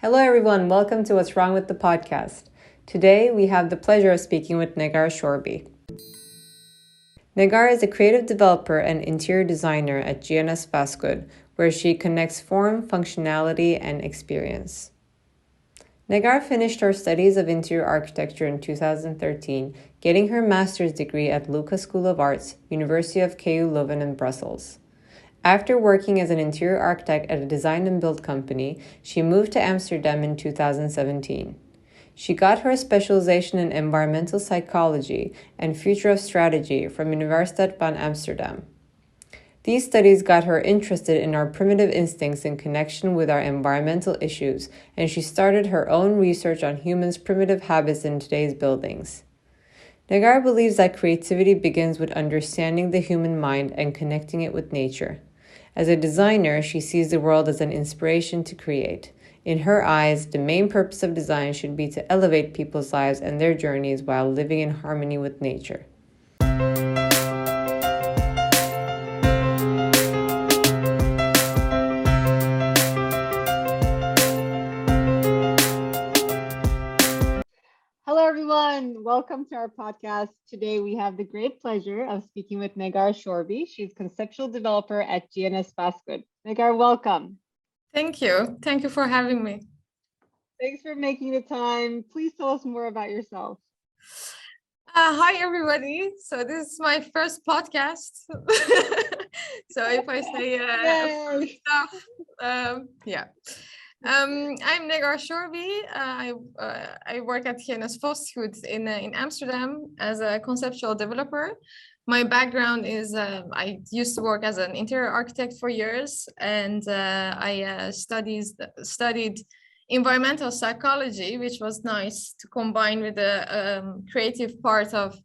Hello everyone, welcome to What's Wrong with the Podcast. Today we have the pleasure of speaking with Negar Shorbi. Negar is a creative developer and interior designer at G&S Vastgoed, where she connects form, functionality, and experience. Negar finished her studies of interior architecture in 2013, getting her master's degree at Luca School of Arts, University of KU Leuven in Brussels. After working as an interior architect at a design and build company, she moved to Amsterdam in 2017. She got her specialization in environmental psychology and future of strategy from Universiteit Van Amsterdam. These studies got her interested in our primitive instincts in connection with our environmental issues, and she started her own research on humans' primitive habits in today's buildings. Negar believes that creativity begins with understanding the human mind and connecting it with nature. As a designer, she sees the world as an inspiration to create. In her eyes, the main purpose of design should be to elevate people's lives and their journeys while living in harmony with nature. Hello, everyone. Welcome to our podcast. Today, we have the great pleasure of speaking with Negar Shorbi. She's conceptual developer at G&S Vastgoed. Negar, welcome. Thank you. Thank you for having me. Thanks for making the time. Please tell us more about yourself. Hi, everybody. So this is my first podcast. So if I say funny stuff, yeah. I'm Negar Shorbi. I work at G&S Vastgoed in Amsterdam as a conceptual developer. My background is I used to work as an interior architect for years, and I studied environmental psychology, which was nice to combine with the creative part of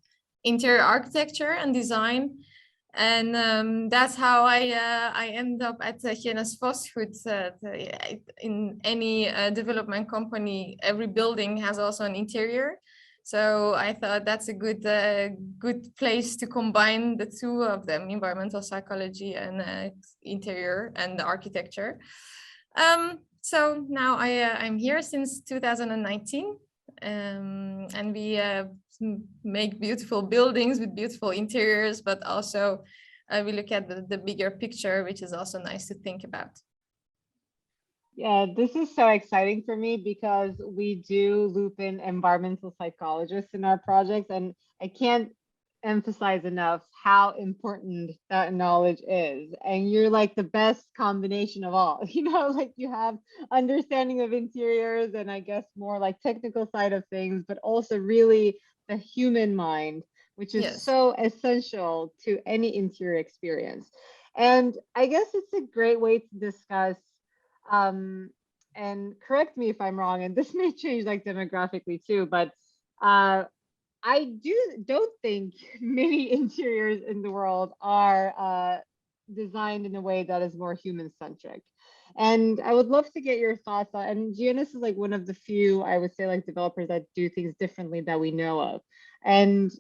interior architecture and design. And that's how I ended up at G&S Vastgoed. In any development company, every building has also an interior. So I thought that's a good place to combine the two of them, environmental psychology and interior and architecture. So now I'm here since 2019, and we make beautiful buildings with beautiful interiors, but also we look at the bigger picture, which is also nice to think about. Yeah, this is so exciting for me because we do loop in environmental psychologists in our projects, and I can't emphasize enough how important that knowledge is. And you're like the best combination of all, like you have understanding of interiors and I guess more like technical side of things, but also really the human mind, which is so essential to any interior experience. And I guess it's a great way to discuss, and correct me if I'm wrong, and this may change like demographically too, but I don't think many interiors in the world are designed in a way that is more human-centric. And I would love to get your thoughts on, and G&S is like one of the few, I would say, like developers that do things differently that we know of. And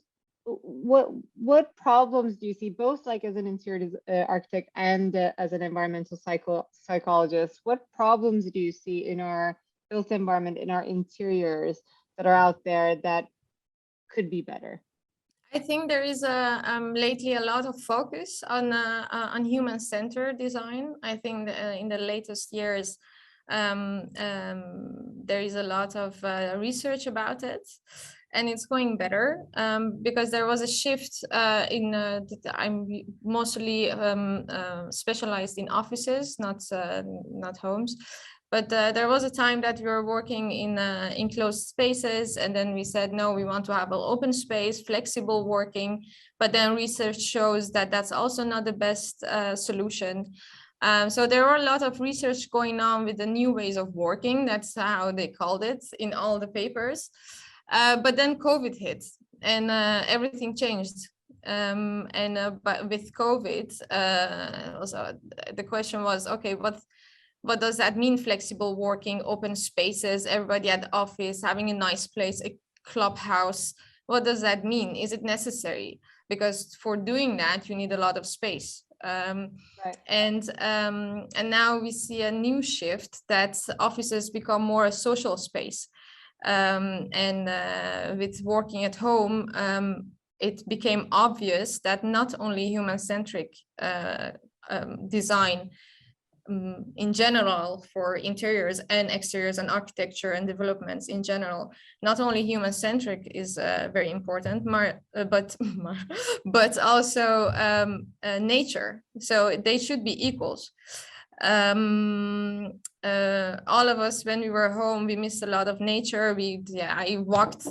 what problems do you see, both like as an interior architect and as an environmental psychologist, what problems do you see in our built environment, in our interiors that are out there that could be better? I think there is lately a lot of focus on human-centered design. I think in the latest years there is a lot of research about it, and it's going better because there was a shift I'm mostly specialized in offices, not homes. But there was a time that we were working in enclosed spaces, and then we said, no, we want to have an open space, flexible working. But then research shows that that's also not the best solution. So there were a lot of research going on with the new ways of working. That's how they called it in all the papers. But then COVID hit and everything changed. But with COVID, the question was, okay, what does that mean? Flexible working, open spaces, everybody at the office, having a nice place, a clubhouse. What does that mean? Is it necessary? Because for doing that, you need a lot of space. Right. And now we see a new shift that offices become more a social space. With working at home, it became obvious that not only human-centric design in general for interiors and exteriors and architecture and developments in general, not only human-centric is very important, but also nature. So they should be equals. All of us, when we were home, we missed a lot of nature. I walked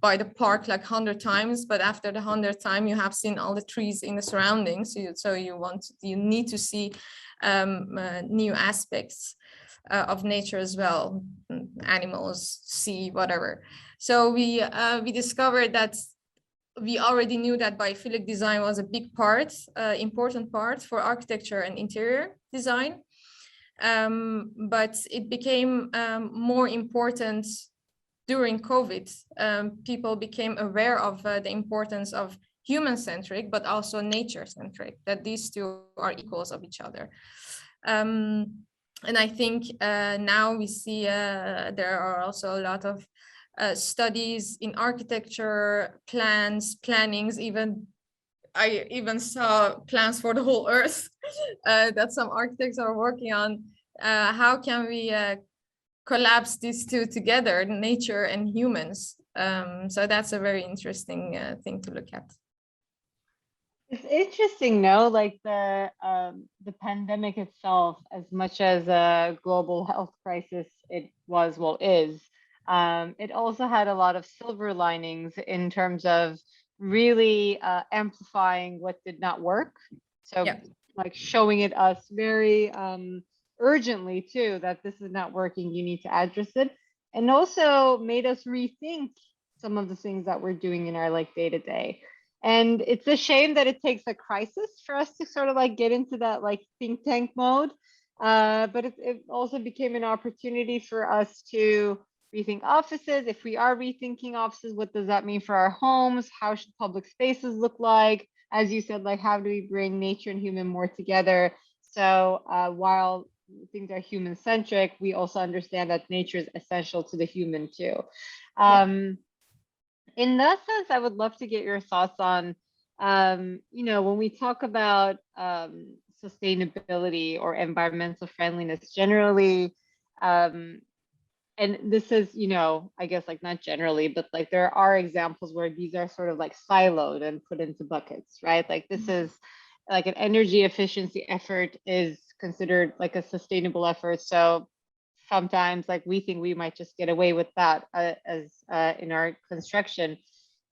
by the park like 100 times, but after the 100th time, you have seen all the trees in the surroundings. So you need to see new aspects of nature as well, animals, sea, whatever. So we discovered that we already knew that biophilic design was a big part, important part for architecture and interior design. But it became more important during COVID. People became aware of the importance of human-centric, but also nature-centric, that these two are equals of each other. And I think now we see there are also a lot of studies in architecture, plannings, I even saw plans for the whole earth that some architects are working on. How can we collapse these two together, nature and humans? So that's a very interesting thing to look at. It's interesting, no? Like the pandemic itself, as much as a global health crisis it is, it also had a lot of silver linings in terms of really amplifying what did not work. So yeah, like showing it us very urgently too, that this is not working, you need to address it. And also made us rethink some of the things that we're doing in our like day-to-day. And it's a shame that it takes a crisis for us to sort of like get into that like think tank mode. But it also became an opportunity for us to rethink offices. If we are rethinking offices, what does that mean for our homes? How should public spaces look like? As you said, like how do we bring nature and human more together? So while things are human-centric, we also understand that nature is essential to the human too. In that sense, I would love to get your thoughts on, when we talk about sustainability or environmental friendliness generally, and this is, I guess like not generally, but like there are examples where these are sort of like siloed and put into buckets, right? Like this is like an energy efficiency effort is considered like a sustainable effort. So sometimes like we think we might just get away with that as in our construction.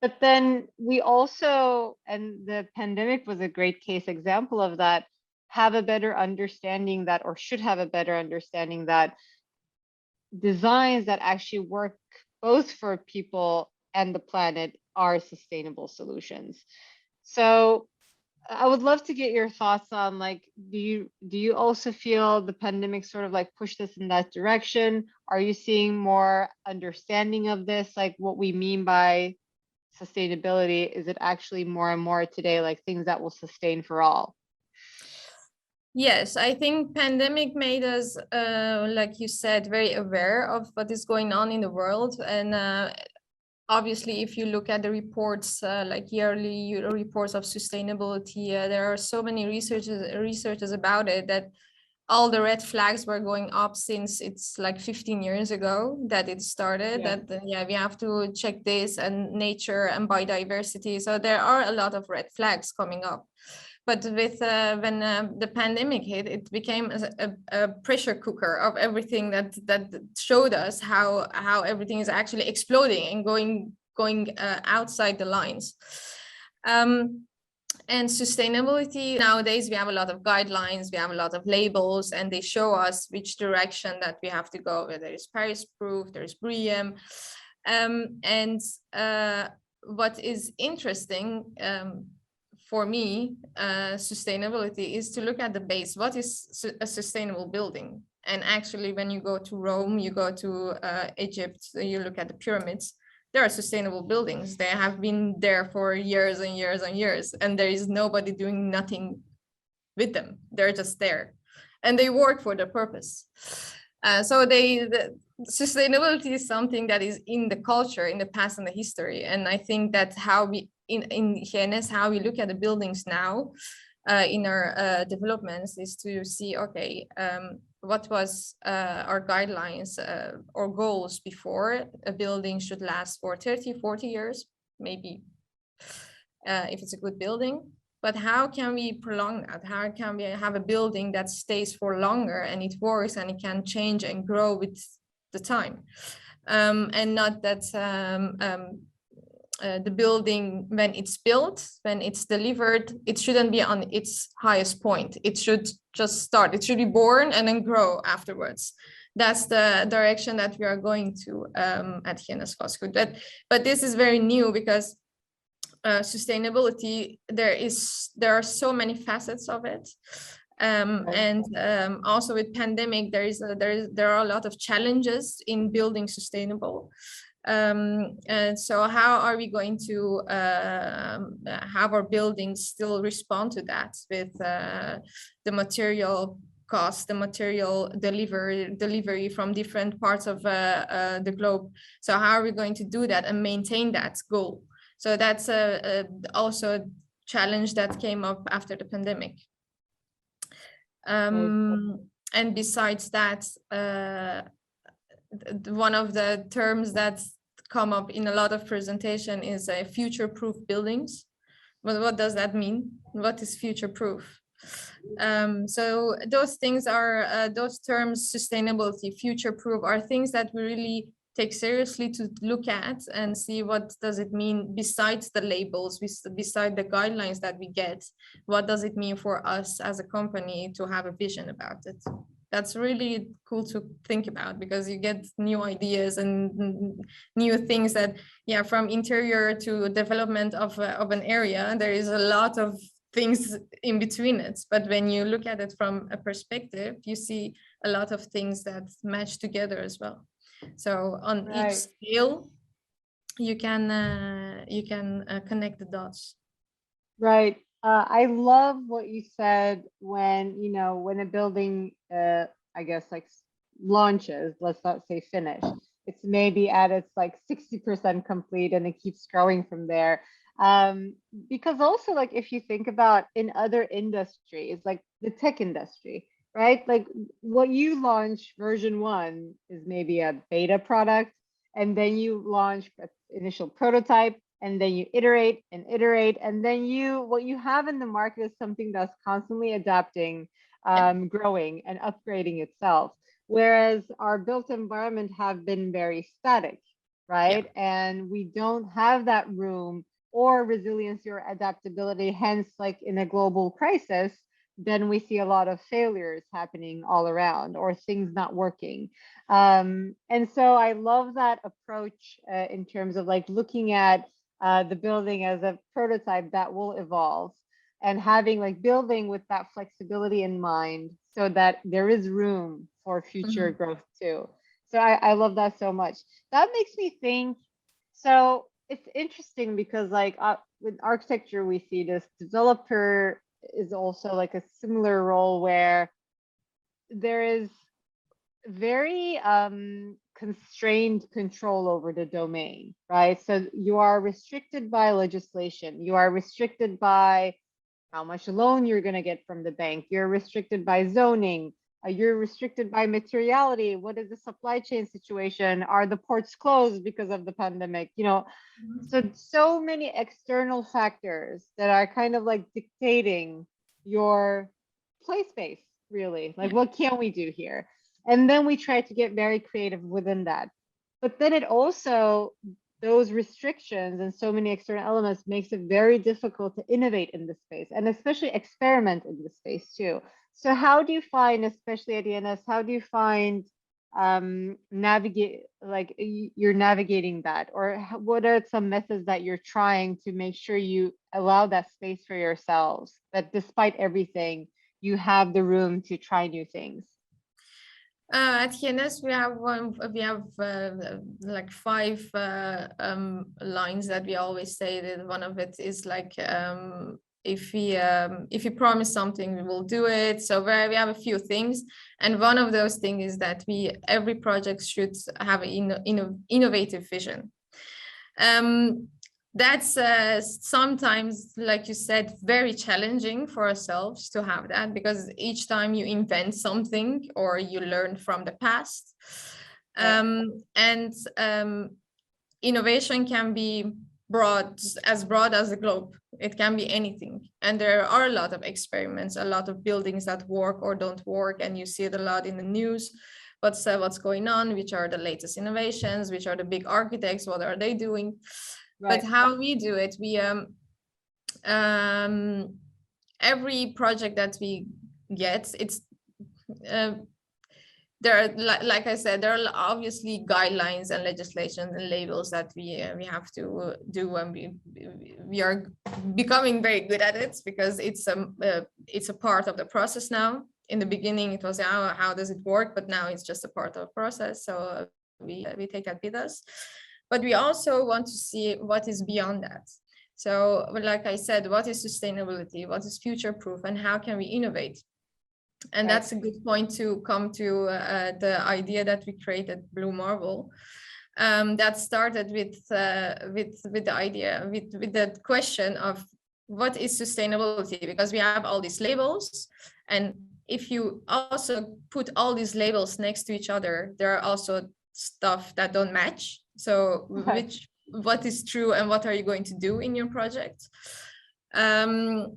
But then we also, and the pandemic was a great case example of that, have a better understanding that, or should have a better understanding that designs that actually work both for people and the planet are sustainable solutions. So I would love to get your thoughts on like, do you also feel the pandemic sort of like pushed us in that direction? Are you seeing more understanding of this, like what we mean by sustainability? Is it actually more and more today like things that will sustain for all? Yes, I think pandemic made us, like you said, very aware of what is going on in the world. And obviously, if you look at the reports, like yearly reports of sustainability, there are so many researchers about it that all the red flags were going up since it's like 15 years ago that it started. Yeah. That we have to check this and nature and biodiversity. So there are a lot of red flags coming up. But with when the pandemic hit, it became a pressure cooker of everything that showed us how everything is actually exploding and going outside the lines. And sustainability, nowadays we have a lot of guidelines, we have a lot of labels, and they show us which direction that we have to go. There is Paris Proof, there is BREEAM. What is interesting for me, sustainability is to look at the base. What is a sustainable building? And actually, when you go to Rome, you go to Egypt, you look at the pyramids, there are sustainable buildings. They have been there for years and years and years, and there is nobody doing nothing with them. They're just there, and they work for the purpose. So the sustainability is something that is in the culture, in the past and the history. And I think that's how we in G&S, how we look at the buildings now in our developments, is to see, okay, what was our guidelines or goals before. A building should last for 30, 40 years, maybe, if it's a good building. But how can we prolong that? How can we have a building that stays for longer and it works and it can change and grow with the time? And not that the building, when it's built, when it's delivered, it shouldn't be on its highest point. It should just start. It should be born and then grow afterwards. That's the direction that we are going to at G&S Vastgoed. But this is very new, because sustainability, there are so many facets of it, and also with pandemic, there are a lot of challenges in building sustainable. And so how are we going to have our buildings still respond to that with the material cost, the material delivery from different parts of the globe? So how are we going to do that and maintain that goal? So that's also a challenge that came up after the pandemic. And besides that, one of the terms that's come up in a lot of presentation is future-proof buildings. Well, what does that mean? What is future-proof? So those things are, those terms, sustainability, future-proof, are things that we really take seriously to look at and see what does it mean besides the labels, beside the guidelines that we get. What does it mean for us as a company to have a vision about it? That's really cool to think about, because you get new ideas and new things that, yeah, from interior to development of an area, there is a lot of things in between it. But when you look at it from a perspective, you see a lot of things that match together as well. So on each scale, you can connect the dots. Right. I love what you said when, when a building, I guess, like launches, let's not say finish, it's maybe at its like 60% complete and it keeps growing from there. Because also, like, if you think about in other industries, like the tech industry, right? Like what you launch version 1 is maybe a beta product, and then you launch an initial prototype, and then you iterate, and then what you have in the market is something that's constantly adapting, growing and upgrading itself. Whereas our built environment have been very static, right? And we don't have that room or resiliency or adaptability. Hence, like in a global crisis, then we see a lot of failures happening all around, or things not working. And so I love that approach in terms of like looking at the building as a prototype that will evolve, and having like building with that flexibility in mind, so that there is room for future growth too. So I love that so much. That makes me think, so it's interesting because like with architecture, we see this developer is also like a similar role, where there is very constrained control over the domain, right? So you are restricted by legislation, you are restricted by how much loan you're going to get from the bank, you're restricted by zoning, you're restricted by materiality. What is the supply chain situation? Are the ports closed because of the pandemic? So many external factors that are kind of like dictating your play space, really. Like, what can we do here? And then we try to get very creative within that. But then it also, those restrictions and so many external elements makes it very difficult to innovate in this space, and especially experiment in this space too. So how do you find, especially at G&S, how do you find you're navigating that, or what are some methods that you're trying to make sure you allow that space for yourselves, that despite everything, you have the room to try new things? At G&S, we have like 5 lines that we always say. That one of it is like if we promise something, we will do it. So we have a few things, and one of those things is that every project should have an innovative vision. That's sometimes, like you said, very challenging for ourselves to have that, because each time you invent something or you learn from the past. Innovation can be broad as the globe. It can be anything, and there are a lot of experiments, a lot of buildings that work or don't work, and you see it a lot in the news. What's going on, which are the latest innovations, which are the big architects, what are they doing? Right. But how we do it, we every project that we get, it's there are, like I said, there are obviously guidelines and legislation and labels that we have to do, and we are becoming very good at it, because it's a part of the process now. In the beginning, it was how does it work, but now it's just a part of the process. So we take that with us, but we also want to see what is beyond that. So, like I said, what is sustainability? What is future proof, and how can we innovate? And that's a good point to come to the idea that we created Blue Marble. That started with the idea, with the question of what is sustainability, because we have all these labels, and if you also put all these labels next to each other, there are also stuff that don't match. So what is true and what are you going to do in your project? What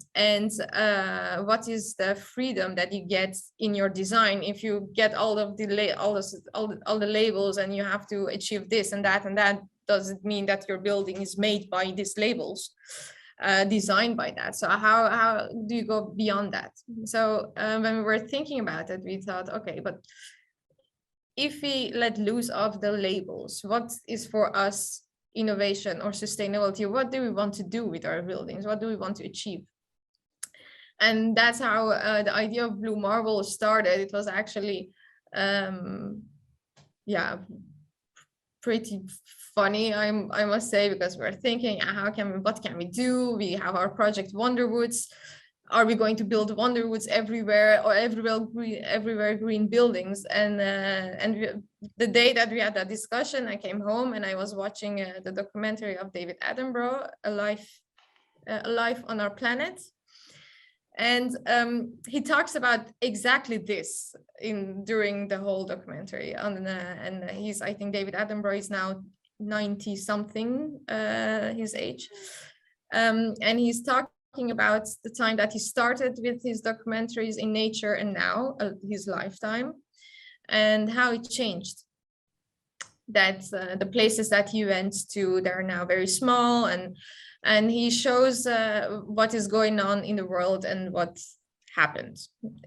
is the freedom that you get in your design if you get all the labels and you have to achieve this and that, does it mean that your building is made by these labels, designed by that? So how do you go beyond that? So when we were thinking about it, we thought, okay, but if we let loose of the labels, what is for us innovation or sustainability? What do we want to do with our buildings? What do we want to achieve? And that's how the idea of Blue Marble started. It was actually pretty funny, I must say, because we're thinking, what can we do? We have our project Wonderwoods. Are we going to build Wonderwoods everywhere, or everywhere green buildings? And the day that we had that discussion, I came home and I was watching the documentary of David Attenborough, Alive on Our Planet. And he talks about exactly this during the whole documentary. And I think David Attenborough is now 90 something, his age. And he's talking about the time that he started with his documentaries in nature and now his lifetime, and how it changed. That the places that he went to, they're now very small, and he shows what is going on in the world and what happened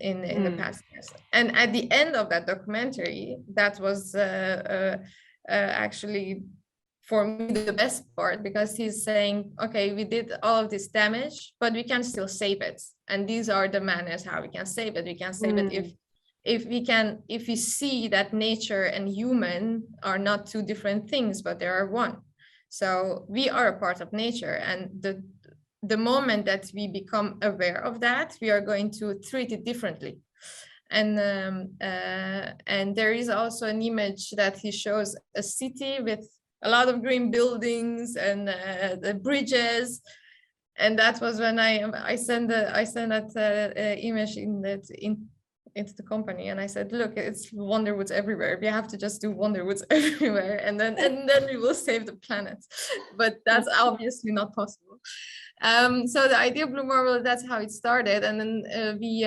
in the past years. And at the end of that documentary, that was actually for me the best part, because he's saying, okay, we did all of this damage, but we can still save it, and these are the manners how we can save it. We can save it if we see that nature and human are not two different things, but they are one. So we are a part of nature, and the moment that we become aware of that, we are going to treat it differently. And there is also an image that he shows a city with a lot of green buildings and the bridges, and that was when I sent that image into the company, and I said, look, it's Wonderwoods everywhere. We have to just do Wonderwoods everywhere, and then we will save the planet. But that's obviously not possible. So the idea of Blue Marble, that's how it started, and then we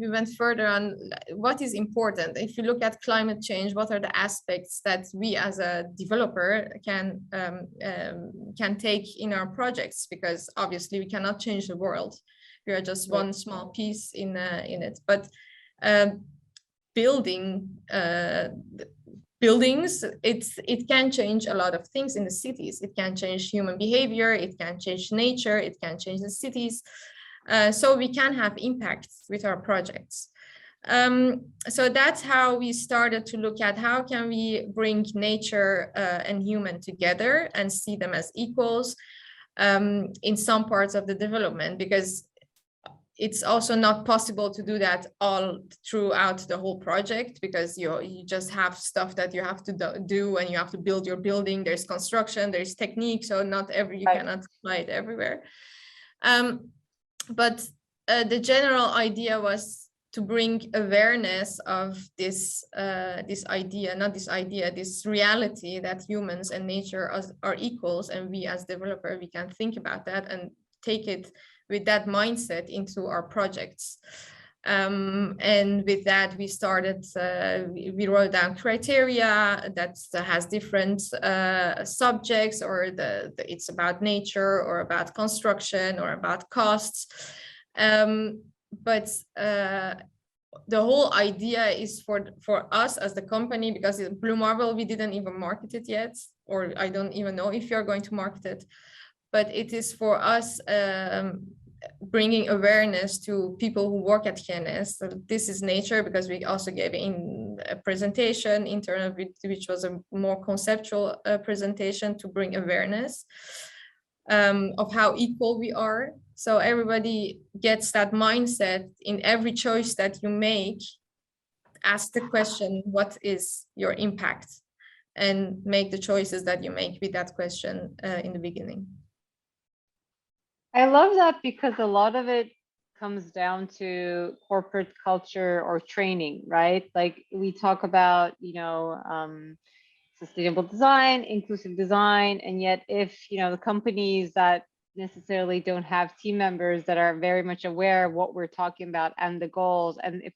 went further on what is important. If you look at climate change, what are the aspects that we as a developer can take in our projects? Because obviously we cannot change the world. We are just one small piece in it. But buildings, it can change a lot of things in the cities. It can change human behavior, it can change nature, it can change the cities. So we can have impacts with our projects. So that's how we started to look at how can we bring nature and human together and see them as equals in some parts of the development, because it's also not possible to do that all throughout the whole project, because you just have stuff that you have to do, and you have to build your building. There's construction, there's technique, so you cannot apply it everywhere. But the general idea was to bring awareness of this reality that humans and nature are equals, and we as developer, we can think about that and take it with that mindset into our projects. And with that, we started, we wrote down criteria that has different subjects, or it's about nature, or about construction, or about costs. But the whole idea is for us as the company, because Blue Marble, we didn't even market it yet, or I don't even know if you're going to market it, but it is for us bringing awareness to people who work at G&S. So this is nature, because we also gave in a presentation internal, which was a more conceptual presentation to bring awareness of how equal we are. So everybody gets that mindset. In every choice that you make, ask the question, what is your impact? And make the choices that you make with that question in the beginning. I love that, because a lot of it comes down to corporate culture or training, right? Like we talk about, sustainable design, inclusive design, and yet if, the companies that necessarily don't have team members that are very much aware of what we're talking about and the goals, and if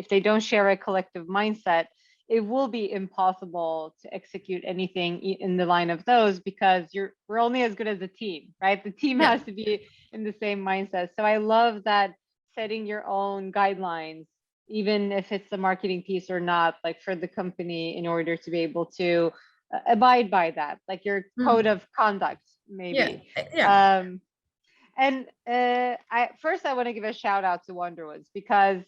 they don't share a collective mindset, it will be impossible to execute anything in the line of those, because we're only as good as a team, right? The team has to be in the same mindset. So I love that, setting your own guidelines, even if it's the marketing piece or not, like for the company, in order to be able to abide by that, like your code of conduct, maybe. And I want to give a shout out to Wonderwoods, because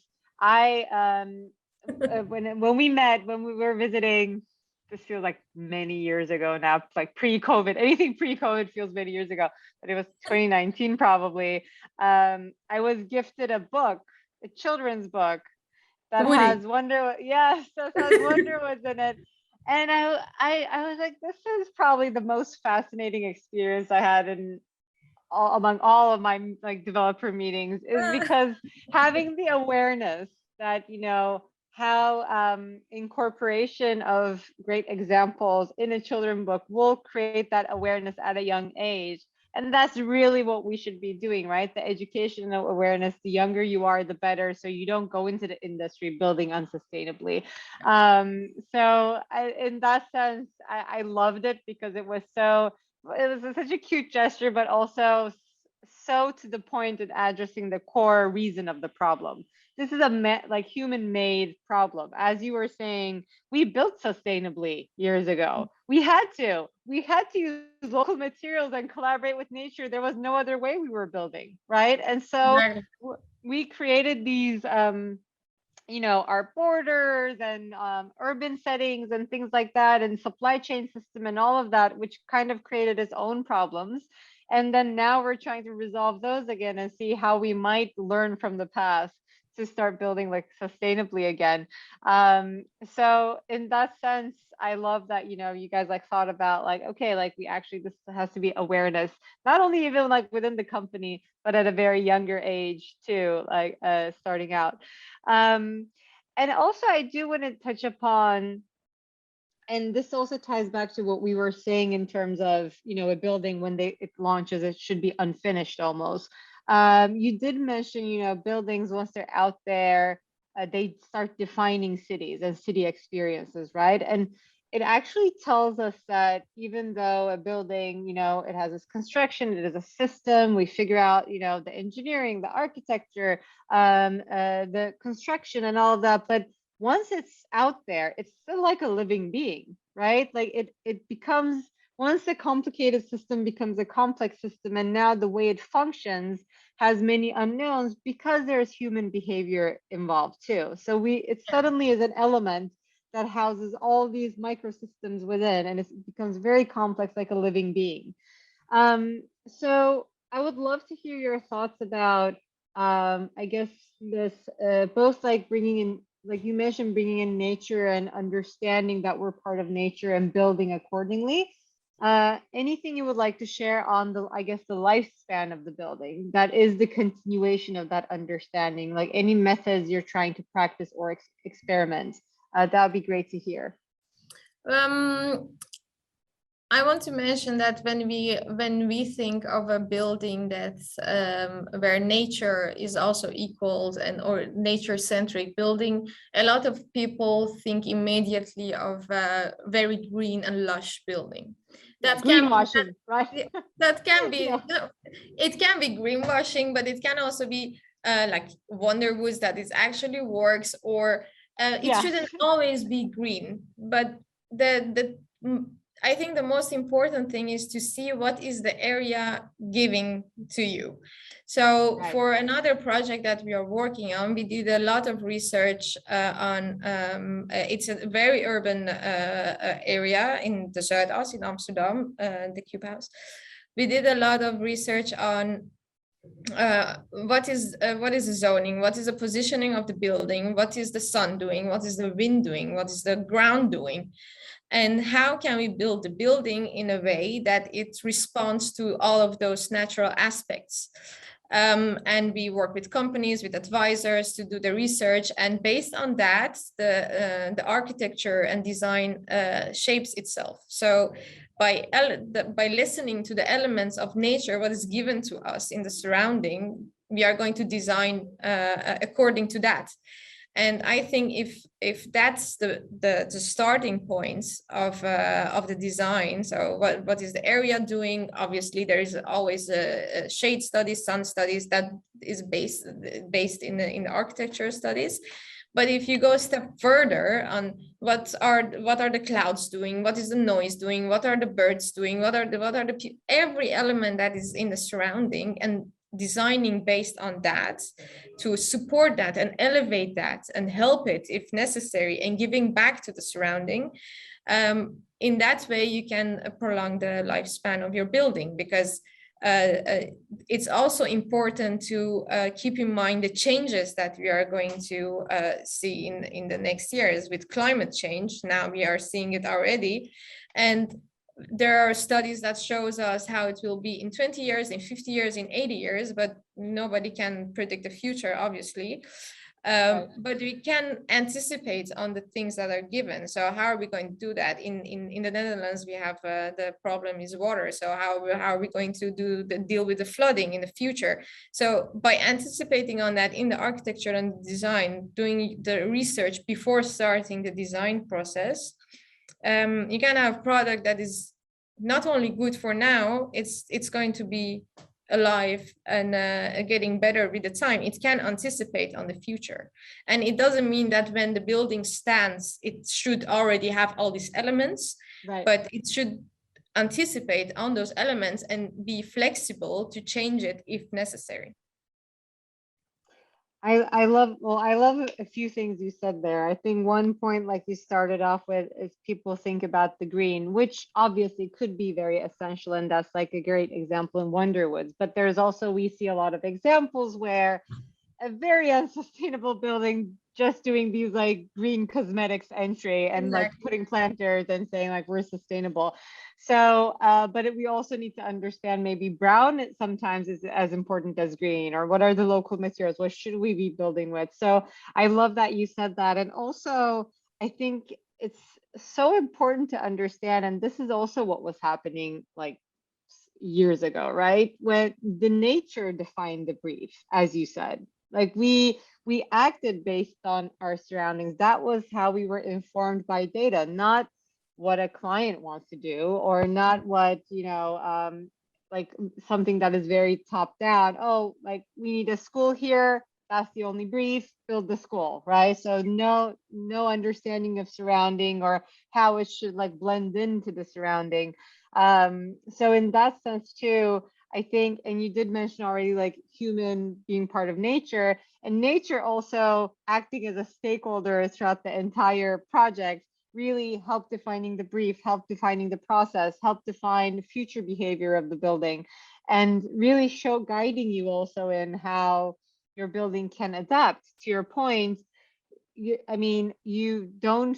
when we met, when we were visiting, this feels like many years ago now, like pre-COVID, anything pre-COVID feels many years ago, but it was 2019 probably. I was gifted a book, a children's book that has Wonderwoods in it. And I was like, this is probably the most fascinating experience I had among all of my developer meetings, is because having the awareness that, how incorporation of great examples in a children's book will create that awareness at a young age. And that's really what we should be doing, right? The educational awareness, the younger you are, the better, so you don't go into the industry building unsustainably. So in that sense, I loved it, because it was such a cute gesture, but also so to the point in addressing the core reason of the problem. This is a human-made problem. As you were saying, we built sustainably years ago. We had to use local materials and collaborate with nature. There was no other way we were building, right? And so we created these, our borders and urban settings and things like that, and supply chain system and all of that, which kind of created its own problems. And then now we're trying to resolve those again and see how we might learn from the past to start building sustainably again. So in that sense, I love that, you guys thought about okay, this has to be awareness, not only even within the company, but at a very younger age too, starting out. And also I do want to touch upon, and this also ties back to what we were saying in terms of, a building when it launches, it should be unfinished almost. You did mention, buildings, once they're out there, they start defining cities and city experiences, right? And it actually tells us that even though a building, it has its construction, it is a system, we figure out, the engineering, the architecture, the construction and all of that, but once it's out there, it's still like a living being, right? It becomes, once a complicated system becomes a complex system, and now the way it functions has many unknowns, because there's human behavior involved too. So it suddenly is an element that houses all these microsystems within, and it becomes very complex, like a living being. So I would love to hear your thoughts about, I guess this, both like bringing in, like you mentioned, bringing in nature and understanding that we're part of nature and building accordingly. Anything you would like to share on the, I guess, the lifespan of the building that is the continuation of that understanding, like any methods you're trying to practice or experiment? That would be great to hear. Um, I want to mention that when we think of a building that's where nature is also equal and or nature-centric building, a lot of people think immediately of a very green and lush building. That greenwashing, right? That can be Yeah. no, it can be greenwashing, but it can also be like Wonderwoods that it actually works, or it shouldn't always be green. But I think the most important thing is to see what is the area giving to you. So for another project that we are working on, we did a lot of research on, it's a very urban area in the Zuidas in Amsterdam, the Cube House. We did a lot of research on what is the zoning, what is the positioning of the building, what is the sun doing, what is the wind doing, what is the ground doing, and how can we build the building in a way that it responds to all of those natural aspects. And we work with companies, with advisors to do the research, and based on that, the architecture and design shapes itself. So by listening to the elements of nature, what is given to us in the surrounding, we are going to design according to that. And I think if that's the starting points of the design, so what is the area doing? Obviously, there is always a shade studies, sun studies that is based in the architecture studies. But if you go a step further on what are the clouds doing, what is the noise doing, what are the birds doing, what are the every element that is in the surrounding, and designing based on that to support that and elevate that and help it if necessary, and giving back to the surrounding. In that way, you can prolong the lifespan of your building, because it's also important to keep in mind the changes that we are going to see in the next years with climate change. Now we are seeing it already, and there are studies that shows us how it will be in 20 years, in 50 years, in 80 years, but nobody can predict the future, obviously. But we can anticipate on the things that are given. So how are we going to do that? In the Netherlands, we have the problem is water. So how are we going to deal with the flooding in the future? So by anticipating on that in the architecture and design, doing the research before starting the design process, you can have a product that is not only good for now, it's going to be alive and getting better with the time. It can anticipate on the future. And it doesn't mean that when the building stands, it should already have all these elements, but it should anticipate on those elements and be flexible to change it if necessary. I love a few things you said there. I think one point, like you started off with, is people think about the green, which obviously could be very essential, and that's like a great example in Wonderwoods. But there's also, we see a lot of examples where a very unsustainable building just doing these like green cosmetics entry and like putting planters and saying like we're sustainable. So but we also need to understand maybe brown sometimes is as important as green, or what are the local materials, what should we be building with. So I love that you said that. And also I think it's so important to understand, and this is also what was happening like years ago, right, when the nature defined the brief, as you said. Like we acted based on our surroundings. That was how we were informed by data, not what a client wants to do, or not what, you know, like something that is very top down. Oh, like we need a school here, that's the only brief, build the school, right? So no understanding of surrounding or how it should like blend into the surrounding. So in that sense too, I think, and you did mention already, like human being part of nature, and nature also acting as a stakeholder throughout the entire project, really help defining the brief, help defining the process, help define future behavior of the building. and really guiding you also in how your building can adapt. To your point, you don't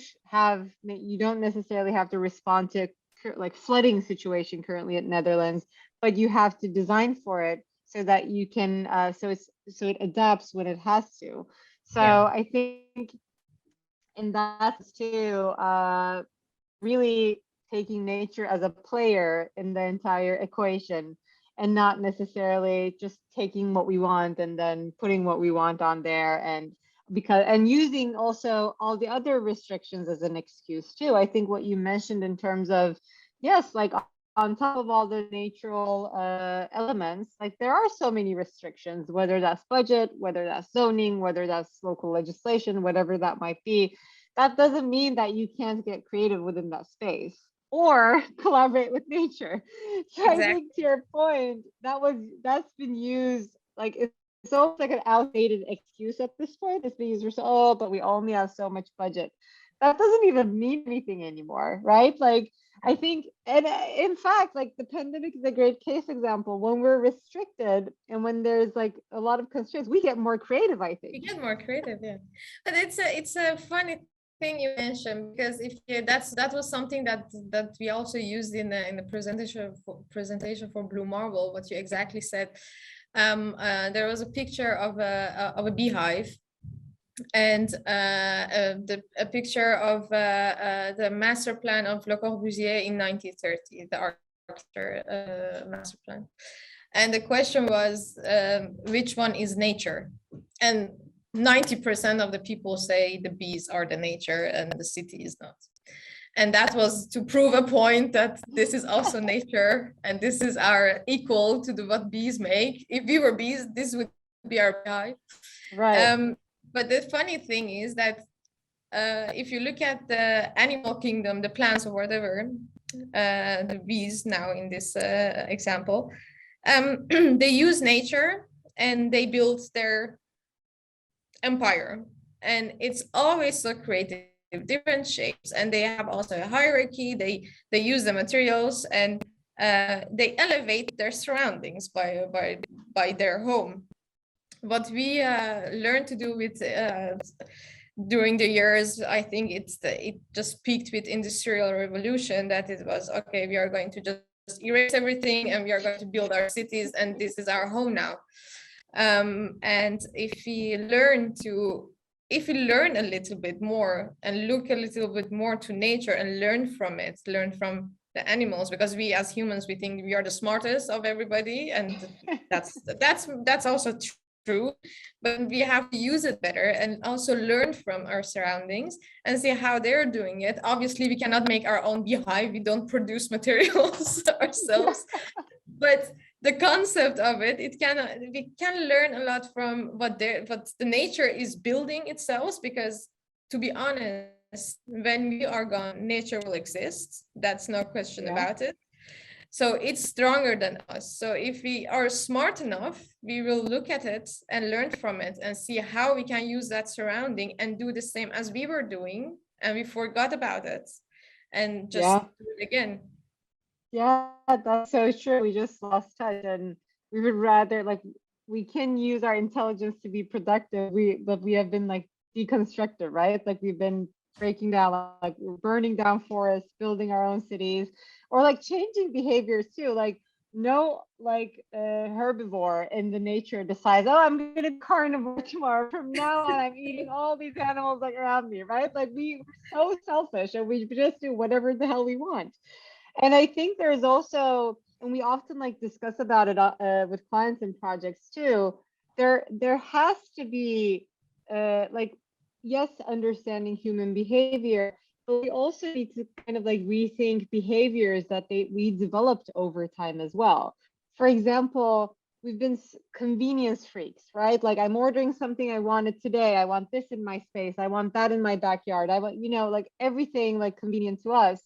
necessarily have to respond to like flooding situation currently in Netherlands, but you have to design for it so that you can so it adapts when it has to. So Yeah. I think in that too, really taking nature as a player in the entire equation, and not necessarily just taking what we want and then putting what we want on there, and using also all the other restrictions as an excuse too. I think what you mentioned in terms of, yes, like on top of all the natural elements, like there are so many restrictions, whether that's budget, whether that's zoning, whether that's local legislation, whatever that might be. That doesn't mean that you can't get creative within that space or collaborate with nature. So I Exactly. think to your point, that's been used, like it's almost like an outdated excuse at this point. It's being used for, oh, but we only have so much budget. That doesn't even mean anything anymore, right? Like I think, and in fact, like the pandemic is a great case example. When we're restricted and when there's like a lot of constraints, we get more creative, I think. You get more creative, yeah. But it's a funny thing you mentioned, because if you, that was something that we also used in the presentation for Blue Marble. What you exactly said. There was a picture of a beehive, and a picture of the master plan of Le Corbusier in 1930, the architecture master plan. And the question was, which one is nature? And 90% of the people say the bees are the nature and the city is not. And that was to prove a point that this is also nature, and this is our equal to what bees make. If we were bees, this would be our beehive. Right. But the funny thing is that if you look at the animal kingdom, the plants or whatever, the bees now in this example, they use nature and they build their empire. And it's always so creative, different shapes, and they have also a hierarchy. They use the materials, and they elevate their surroundings by their home. What we learned to do with during the years, I think it just peaked with Industrial Revolution, that it was, okay, we are going to just erase everything and we are going to build our cities, and this is our home now. And if we learn a little bit more and look a little bit more to nature and learn from the animals, because we as humans, we think we are the smartest of everybody, and that's also true, but we have to use it better and also learn from our surroundings and see how they're doing it. Obviously, we cannot make our own beehive. We don't produce materials ourselves, but the concept of it, we can learn a lot from what the nature is building itself, because to be honest, when we are gone, nature will exist. That's no question about it. So it's stronger than us. So if we are smart enough, we will look at it and learn from it and see how we can use that surrounding and do the same as we were doing, and we forgot about it and just do it again. Yeah, that's so true. We just lost touch, and we would rather, like, we can use our intelligence to be productive. But we have been like deconstructed, right? Like we've been breaking down, like we're burning down forests, building our own cities, or like changing behaviors too. Like no, like herbivore in the nature decides, oh, I'm gonna be carnivore tomorrow. From now on, I'm eating all these animals like around me, right? Like we're so selfish, and we just do whatever the hell we want. And I think there's also, and we often like discuss about it with clients and projects too. There has to be like, yes, understanding human behavior, but we also need to kind of like rethink behaviors that we developed over time as well. For example, we've been convenience freaks, right? Like I'm ordering something I wanted today. I want this in my space. I want that in my backyard. I want, like everything like convenient to us.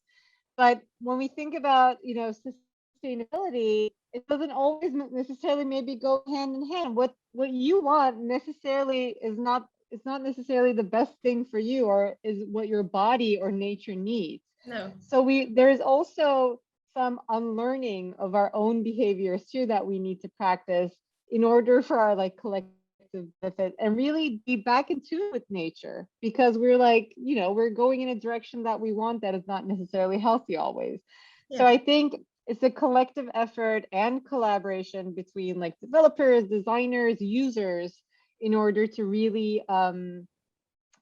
But when we think about, sustainability, it doesn't always necessarily maybe go hand in hand. What you want necessarily is not, it's not necessarily the best thing for you, or is what your body or nature needs. No. So there's also some unlearning of our own behaviors too that we need to practice in order for our like collective benefit and really be back in tune with nature, because we're like, you know, we're going in a direction that we want that is not necessarily healthy always. Yeah. So I think it's a collective effort and collaboration between like developers, designers, users, in order to really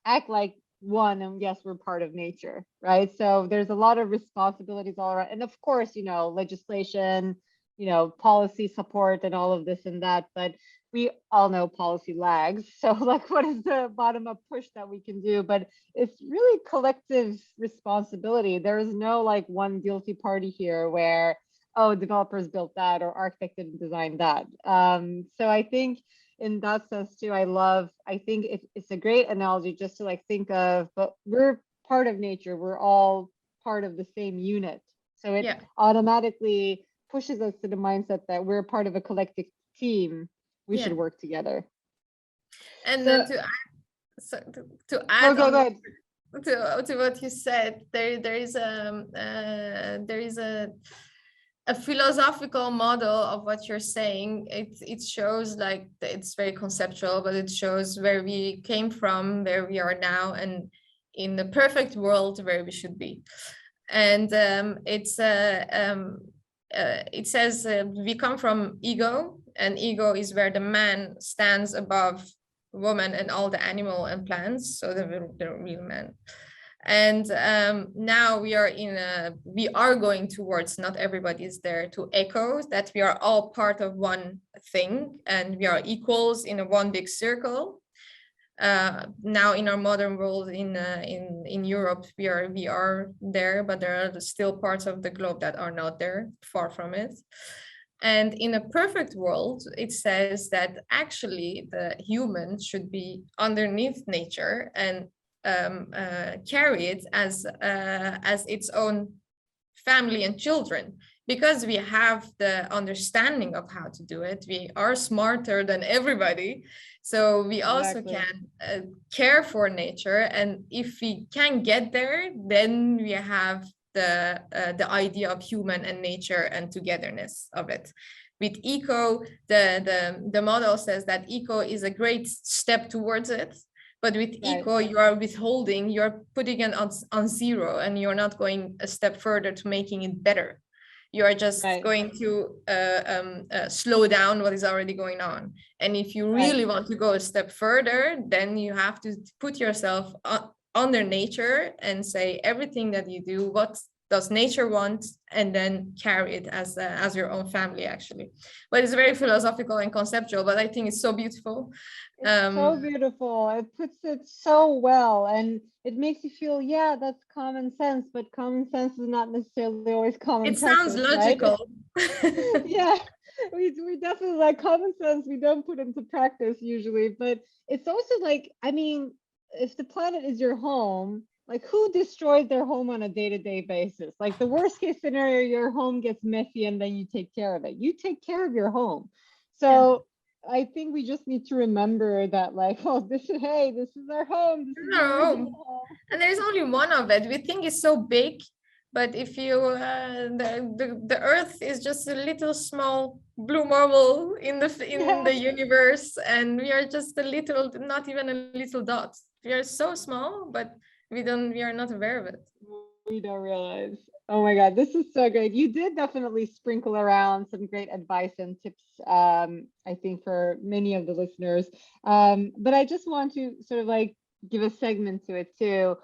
act like one, and yes, we're part of nature, right? So there's a lot of responsibilities all around, and of course, you know, legislation, you know, policy support and all of this and that, but we all know policy lags. So like, what is the bottom up push that we can do? But it's really collective responsibility. There is no like one guilty party here where, oh, developers built that or architect didn't design that. So I think in that sense too, I think it's a great analogy just to like think of, but we're part of nature. We're all part of the same unit. So it automatically pushes us to the mindset that we're part of a collective team. We should work together. And so, to add go ahead. To what you said, there is a philosophical model of what you're saying. It shows like it's very conceptual, but it shows where we came from, where we are now, and in the perfect world where we should be. And it says we come from ego, and ego is where the man stands above woman and all the animal and plants, so the real man. And now we are going towards, not everybody is there, to echo that we are all part of one thing and we are equals in a one big circle. Now in our modern world in Europe, we are there, but there are still parts of the globe that are not there, far from it. And in a perfect world, it says that actually the human should be underneath nature and carry it as its own family and children, because we have the understanding of how to do it. We are smarter than everybody, so we also can care for nature. And if we can get there, then we have the idea of human and nature and togetherness of it. With eco, the model says that eco is a great step towards it. But with eco, you are withholding, you're putting it on zero, and you're not going a step further to making it better. You are just going to slow down what is already going on. And if you really want to go a step further, then you have to put yourself under nature and say everything that you do, what does nature want, and then carry it as your own family, actually. But it's very philosophical and conceptual, but I think it's so beautiful. It's so beautiful. It puts it so well, and it makes you feel, yeah, that's common sense, but common sense is not necessarily always common sense. It sounds logical. Right? Yeah, we definitely like common sense. We don't put into practice usually, but it's also like, I mean, if the planet is your home, like who destroys their home on a day-to-day basis? Like the worst case scenario, your home gets messy and then you take care of it. You take care of your home. So I think we just need to remember that, like, oh, this is our home. This is our home. And there's only one of it. We think it's so big, but if you the Earth is just a little small blue marble in the universe, and we are just a little, not even a little dot. We are so small, but we are not aware of it. We don't realize. Oh my God, this is so great. You did definitely sprinkle around some great advice and tips, I think, for many of the listeners. But I just want to sort of like give a segment to it too.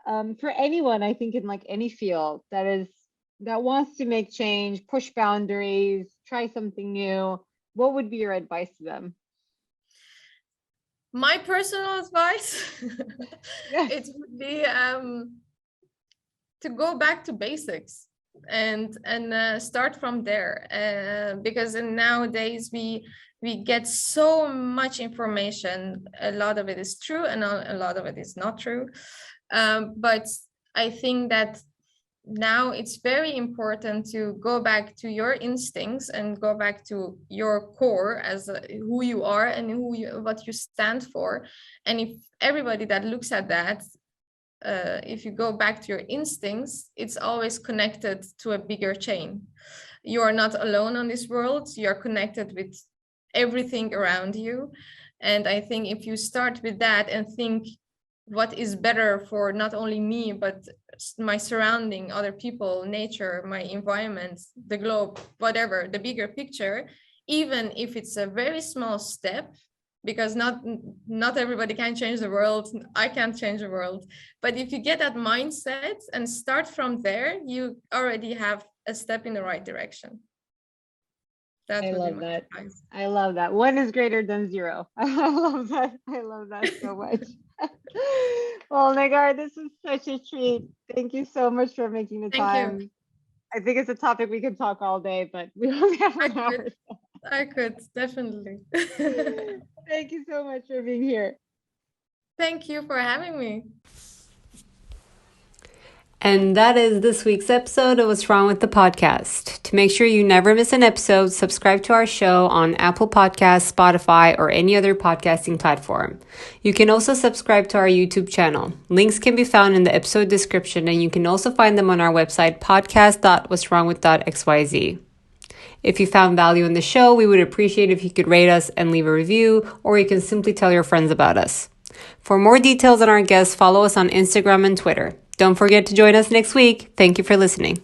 For anyone, I think, in like any field that wants to make change, push boundaries, try something new, what would be your advice to them? My personal advice, it would be to go back to basics and start from there, because nowadays we get so much information. A lot of it is true and a lot of it is not true, but I think that now it's very important to go back to your instincts and go back to your core as who you are and what you stand for. And if everybody that looks at that if you go back to your instincts, it's always connected to a bigger chain. You are not alone on this world. You are connected with everything around you. And I think if you start with that and think what is better for not only me, but my surrounding, other people, nature, my environment, the globe, whatever, the bigger picture, even if it's a very small step, because not everybody can change the world. I can't change the world. But if you get that mindset and start from there, you already have a step in the right direction. I love that. I love that. One is greater than zero. I love that. I love that so much. Well, Negar, this is such a treat. Thank you so much for making the time. You. I think it's a topic we could talk all day, but we only have an hour. I could, definitely. Thank you so much for being here. Thank you for having me. And that is this week's episode of What's Wrong with the Podcast. To make sure you never miss an episode, subscribe to our show on Apple Podcasts, Spotify, or any other podcasting platform. You can also subscribe to our YouTube channel. Links can be found in the episode description, and you can also find them on our website, podcast.what'swrongwith.xyz. If you found value in the show, we would appreciate if you could rate us and leave a review, or you can simply tell your friends about us. For more details on our guests, follow us on Instagram and Twitter. Don't forget to join us next week. Thank you for listening.